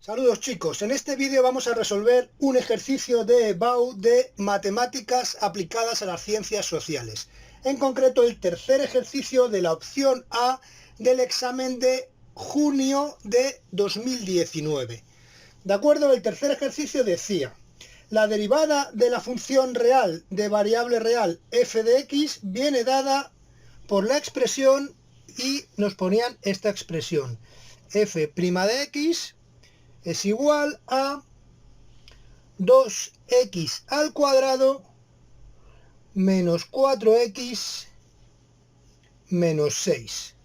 Saludos chicos, en este vídeo vamos a resolver un ejercicio de BAU de matemáticas aplicadas a las ciencias sociales. En concreto el tercer ejercicio de la opción A del examen de junio de 2019. ¿De acuerdo? El tercer ejercicio decía: la derivada de la función real de variable real f de x viene dada por la expresión, y nos ponían esta expresión: f' de x es igual a 2x al cuadrado menos 4x menos 6.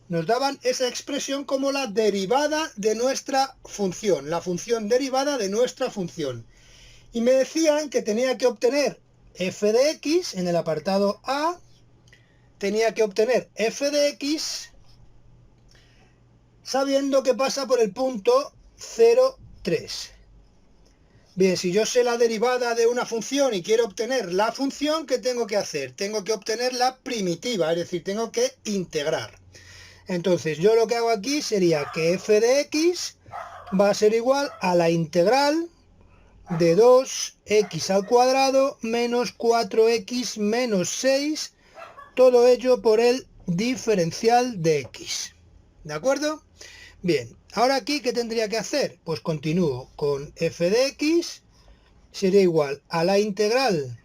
Nos daban esa expresión como la derivada de nuestra función, la función derivada de nuestra función. Y me decían que tenía que obtener f de x en el apartado A, tenía que obtener f de x sabiendo que pasa por el punto 0, 3. Bien, si yo sé la derivada de una función y quiero obtener la función, ¿qué tengo que hacer? Tengo que obtener la primitiva, es decir, tengo que integrar. Entonces, yo lo que hago aquí sería que f de x va a ser igual a la integral de 2x al cuadrado menos 4x menos 6, todo ello por el diferencial de x. ¿De acuerdo? Bien, ahora aquí, ¿qué tendría que hacer? Pues continúo con f de x, sería igual a la integral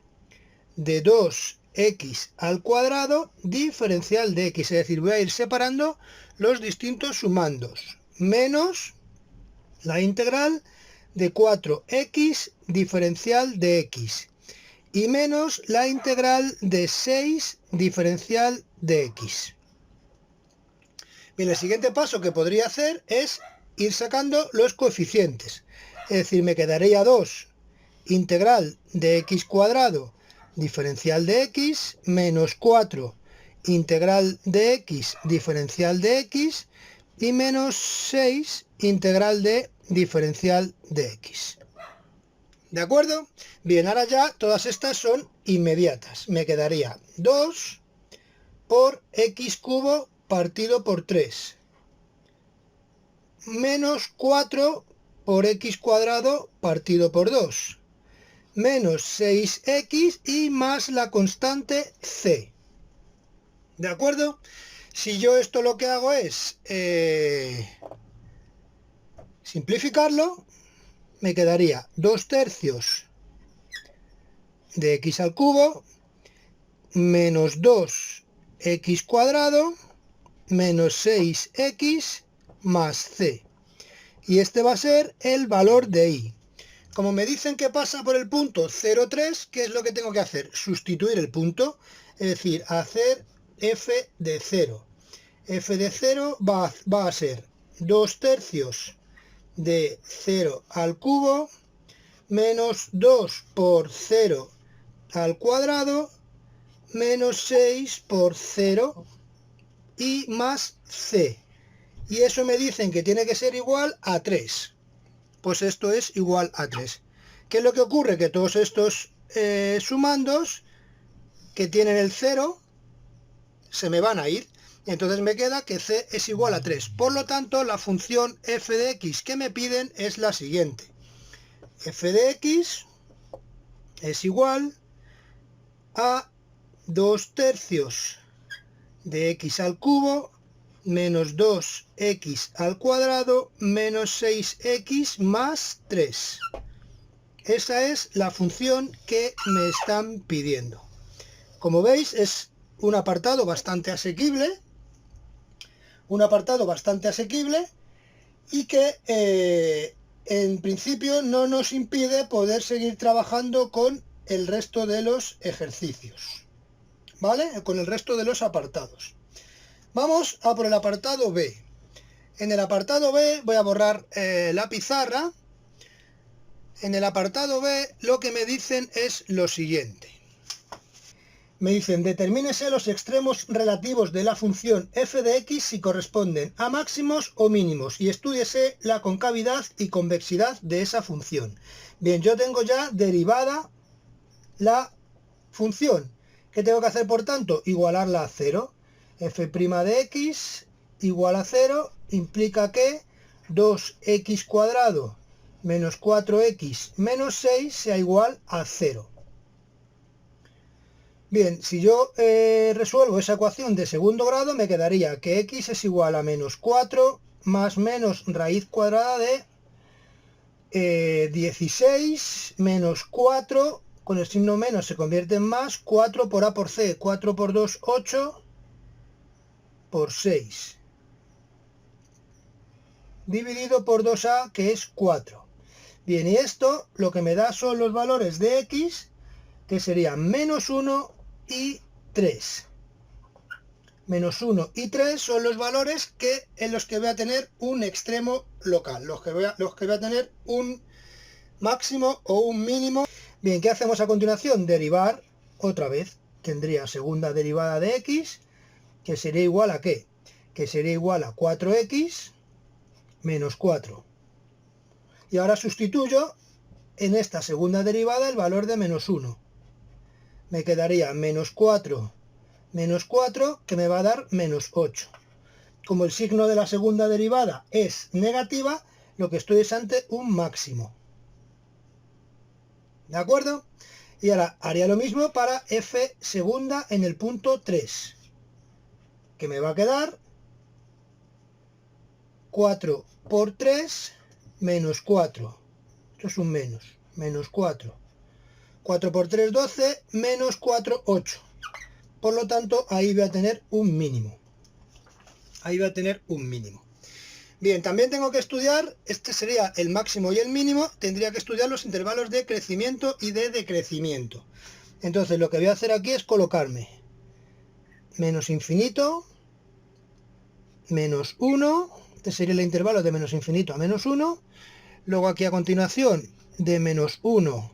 de 2x al cuadrado diferencial de x, es decir, voy a ir separando los distintos sumandos, menos la integral de 4x diferencial de x y menos la integral de 6 diferencial de x. Bien, el siguiente paso que podría hacer es ir sacando los coeficientes. Es decir, me quedaría 2 integral de x cuadrado diferencial de x menos 4 integral de x diferencial de x y menos 6 integral de diferencial de x. ¿De acuerdo? Bien, ahora ya todas estas son inmediatas. Me quedaría 2 por x cubo partido por 3 menos 4 por x cuadrado partido por 2 menos 6x y más la constante c. ¿De acuerdo? Si yo esto lo que hago es simplificarlo, me quedaría 2 tercios de x al cubo menos 2x cuadrado menos 6x más c. Y este va a ser el valor de y. Como me dicen que pasa por el punto 0,3, ¿qué es lo que tengo que hacer? Sustituir el punto, es decir, hacer f de 0. f de 0 va a ser 2 tercios de 0 al cubo menos 2 por 0 al cuadrado menos 6 por 0 y más c. Y eso me dicen que tiene que ser igual a 3. Pues esto es igual a 3. ¿Qué es lo que ocurre? Que todos estos sumandos que tienen el 0 se me van a ir. Entonces me queda que c es igual a 3. Por lo tanto, la función f de x que me piden es la siguiente. F de x es igual a 2 tercios de x al cubo menos 2x al cuadrado menos 6x más 3. Esa es la función que me están pidiendo. Como veis, es un apartado bastante asequible. Y que en principio no nos impide poder seguir trabajando con el resto de los ejercicios, ¿vale? Con el resto de los apartados. Vamos a por el apartado B. En el apartado B voy a borrar la pizarra. En el apartado B lo que me dicen es lo siguiente. Me dicen: determínese los extremos relativos de la función f de x si corresponden a máximos o mínimos y estúdiese la concavidad y convexidad de esa función. Bien, yo tengo ya derivada la función. ¿Qué tengo que hacer, por tanto? Igualarla a 0. f' de x igual a 0 implica que 2x cuadrado menos 4x menos 6 sea igual a 0. Bien, si yo resuelvo esa ecuación de segundo grado, me quedaría que x es igual a menos 4 más menos raíz cuadrada de 16 menos 4, con el signo menos se convierte en más, 4 por a por c, 4 por 2, 8 por 6. Dividido por 2a, que es 4. Bien, y esto lo que me da son los valores de x, que serían menos 1 y 3. Menos 1 y 3 son los valores en los que voy a tener un extremo local, los que voy a tener un máximo o un mínimo. Bien, ¿qué hacemos a continuación? Derivar otra vez. Tendría segunda derivada de x, que sería igual a ¿qué? Que sería igual a 4x menos 4. Y ahora sustituyo en esta segunda derivada el valor de menos 1. Me quedaría menos 4 menos 4, que me va a dar menos 8. Como el signo de la segunda derivada es negativa, lo que estoy es ante un máximo. ¿De acuerdo? Y ahora haría lo mismo para f segunda en el punto 3, que me va a quedar 4 por 3 menos 4. Esto es un menos 4. 4 por 3, 12, menos 4, 8. Por lo tanto, ahí voy a tener un mínimo. Ahí voy a tener un mínimo. Bien, también tengo que estudiar, este sería el máximo y el mínimo, tendría que estudiar los intervalos de crecimiento y de decrecimiento. Entonces lo que voy a hacer aquí es colocarme menos infinito, menos 1, este sería el intervalo de menos infinito a menos 1, luego aquí a continuación de menos 1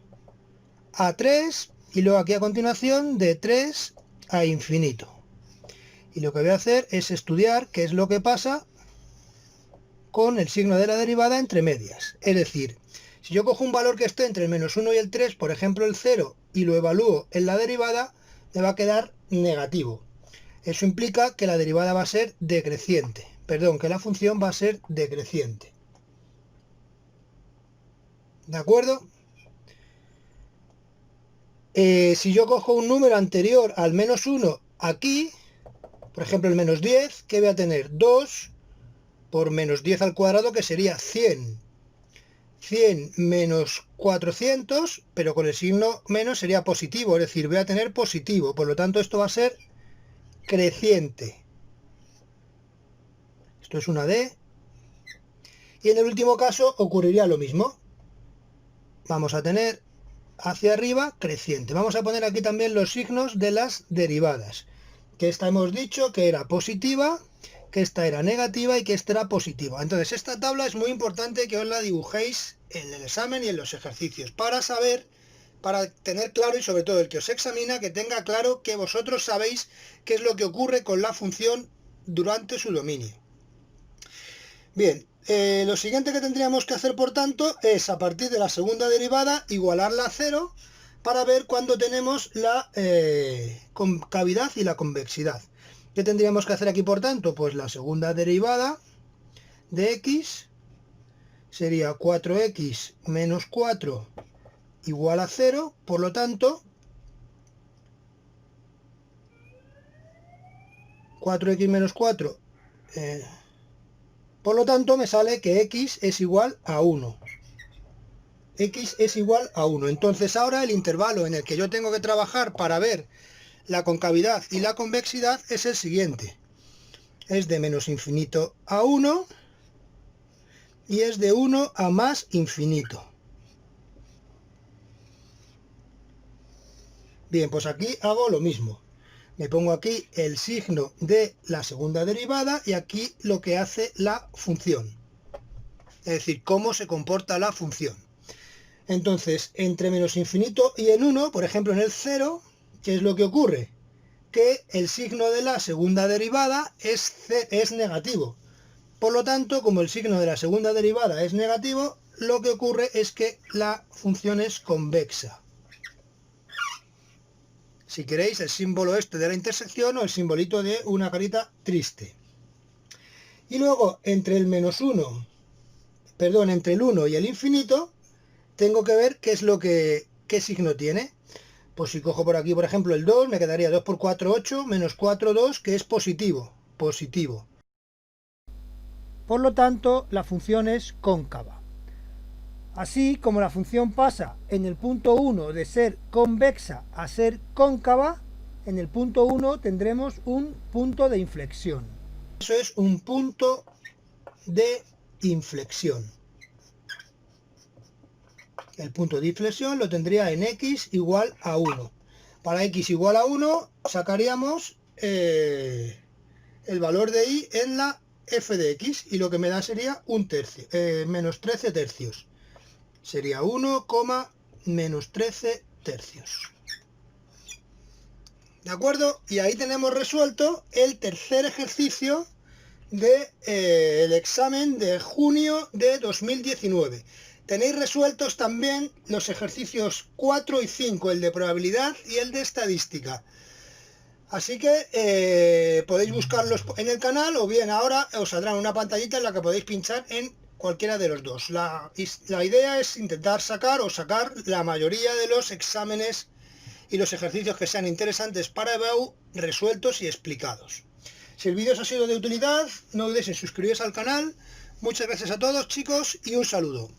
a 3, y luego aquí a continuación de 3 a infinito. Y lo que voy a hacer es estudiar qué es lo que pasa con el signo de la derivada entre medias. Es decir, si yo cojo un valor que esté entre el menos 1 y el 3, por ejemplo el 0, y lo evalúo en la derivada, me va a quedar negativo. Eso implica que la derivada va a ser decreciente. Perdón, que la función va a ser decreciente. ¿De acuerdo? Si yo cojo un número anterior al menos 1 aquí, por ejemplo el menos 10, ¿qué voy a tener? 2 por menos 10 al cuadrado, que sería 100. 100 menos 400, pero con el signo menos sería positivo, es decir, voy a tener positivo, por lo tanto esto va a ser creciente. Esto es una D. Y en el último caso ocurriría lo mismo. Vamos a tener hacia arriba creciente. Vamos a poner aquí también los signos de las derivadas, que esta hemos dicho que era positiva, que esta era negativa y que esta era positiva. Entonces esta tabla es muy importante que os la dibujéis en el examen y en los ejercicios para saber, para tener claro, y sobre todo el que os examina, que tenga claro que vosotros sabéis qué es lo que ocurre con la función durante su dominio. Bien, lo siguiente que tendríamos que hacer, por tanto, es a partir de la segunda derivada igualarla a 0 para ver cuándo tenemos la concavidad y la convexidad. ¿Qué tendríamos que hacer aquí, por tanto? Pues la segunda derivada de x sería 4x menos 4 igual a 0, por lo tanto 4x menos 4, por lo tanto me sale que x es igual a 1. X es igual a 1. Entonces ahora el intervalo en el que yo tengo que trabajar para ver la concavidad y la convexidad es el siguiente. Es de menos infinito a 1 y es de 1 a más infinito. Bien, pues aquí hago lo mismo. Me pongo aquí el signo de la segunda derivada y aquí lo que hace la función. Es decir, cómo se comporta la función. Entonces, entre menos infinito y el 1, por ejemplo en el 0, ¿qué es lo que ocurre? Que el signo de la segunda derivada es negativo. Por lo tanto, como el signo de la segunda derivada es negativo, lo que ocurre es que la función es convexa. Si queréis, el símbolo este de la intersección o el simbolito de una carita triste. Y luego, entre el menos 1 perdón, entre el 1 y el infinito, tengo que ver qué es lo que, qué signo tiene. Pues si cojo por aquí, por ejemplo, el 2, me quedaría 2 por 4, 8, menos 4, 2, que es positivo. Positivo. Por lo tanto, la función es cóncava. Así como la función pasa en el punto 1 de ser convexa a ser cóncava, en el punto 1 tendremos un punto de inflexión. Eso es un punto de inflexión. El punto de inflexión lo tendría en x igual a 1. Para x igual a 1 sacaríamos el valor de y en la f de x y lo que me da sería un tercio, menos 13 tercios. Sería 1, menos 13 tercios. ¿De acuerdo? Y ahí tenemos resuelto el tercer ejercicio del examen de junio de 2019. Tenéis resueltos también los ejercicios 4 y 5, el de probabilidad y el de estadística. Así que podéis buscarlos en el canal o bien ahora os saldrá una pantallita en la que podéis pinchar en cualquiera de los dos. La idea es intentar sacar la mayoría de los exámenes y los ejercicios que sean interesantes para EBAU resueltos y explicados. Si el vídeo os ha sido de utilidad, no dudéis en suscribiros al canal. Muchas gracias a todos, chicos, y un saludo.